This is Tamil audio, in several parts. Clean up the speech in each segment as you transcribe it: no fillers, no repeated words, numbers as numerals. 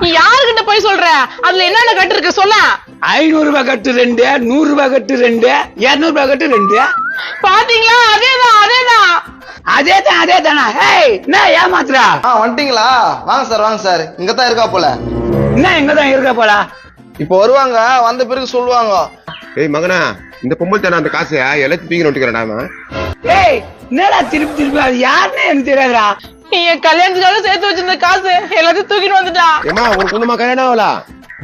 நீ யாருகிட்ட போய் சொல்ற? அதுல என்னென்ன கட்டு இருக்கு சொல்ல. 500 ரூபாய் கட்டு 2, 100 ரூபாய் கட்டு 2, 200 ரூபாய் கட்டு 2. பாத்தீங்களா? அதேதான். அதேதானா? ஏய் என்ன ஏமாத்துறா? வந்துட்டீங்களா? வாங்க சார் இங்கதான் இருக்கா போல. என்ன இங்கதான் இருக்கா போல? இப்ப வருவாங்க, வந்த பிறகு சொல்லுவாங்க. ஏய் மகனா, இந்த பொம்பளை தானே அந்த காசை எல்லாத்தையும் தூக்கி நோட்டுக்கிறேன். ஏய் என்னடா திருப்பி அது யாருன்னு எனக்கு தெரியாதுடா. நீ என் கல்யாணத்துக்காக சேர்த்து வச்சிருந்த காசு எல்லாத்தையும் தூக்கிட்டு வந்துட்டான். ஏமா உனக்கு ஒண்ணுமா கல்யாணம் ஆகல?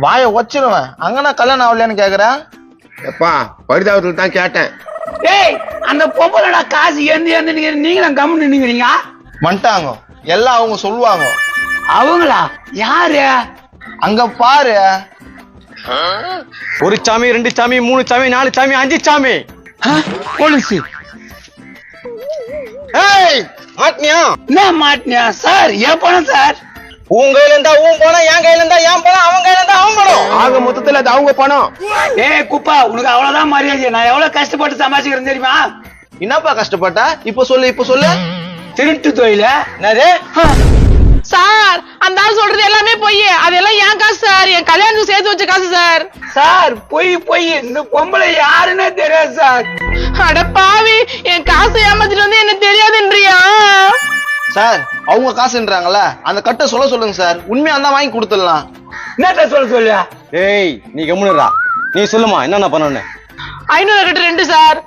வாய வச்சிருவேன். அங்கனா கல்யாணம் ஆகலையான்னு கேக்குறேன். எப்பா பரிதாபத்துல தான் கேட்டேன். ஏய் அந்த பொம்பளோட காசு எந்த நீங்க நான் கம்முன்னு நிக்கிறீங்க. வந்துட்டாங்க எல்லாம் அவங்க சொல்லுவாங்க. அவங்களா? யாரு? அங்க பாரு. 1 சாமி 2 சாமி 3 சாமி 4 சாமி 5 சாமி. போலீஸ் ஏய் மாட்டியா? என்ன மாட்டினியா சார்? ஏன் பணம் சார்? உன் கையில இருந்தா உன் பணம், என் கையில இருந்தா என் பணம், அவன் கையில இருந்தா அவன் பணம். ஆக மொத்தத்துல அது அவங்க பணம். ஏய் குப்பா, உனக்கு அவ்வளவுதான் மரியாதை. நான் எவ்வளவு கஷ்டப்பட்டு சமாளிச்சுக்கிறேன் தெரியுமா? என்னப்பா கஷ்டப்பட்ட? இப்ப சொல்லு. திருட்டு தொழில என்னது? சார் அந்த ஆள் சொல்றது எல்லாமே பொய். அதெல்லாம் என் காசு சார். என் கல்யாணத்துக்கு சேர்த்து வச்ச காசு சார். சார் பொய் இந்த பொம்பளை யாருன்னே தெரியாது சார். அட பாவி, என் காசு ஏமாத்திட்டு வந்து என்ன தெரியாதுன்றியா? சார் அவங்க காசுன்றாங்கல்ல, அந்த கட்டை சொல்லுங்க சார். உண்மையா இருந்தா வாங்கி கொடுத்துடலாம். என்னட்ட சொல்ல ஏய் நீ கம்முனுடா. நீ சொல்லுமா என்னென்ன பண்ணணும்? 500 கட்டு 2 சார்,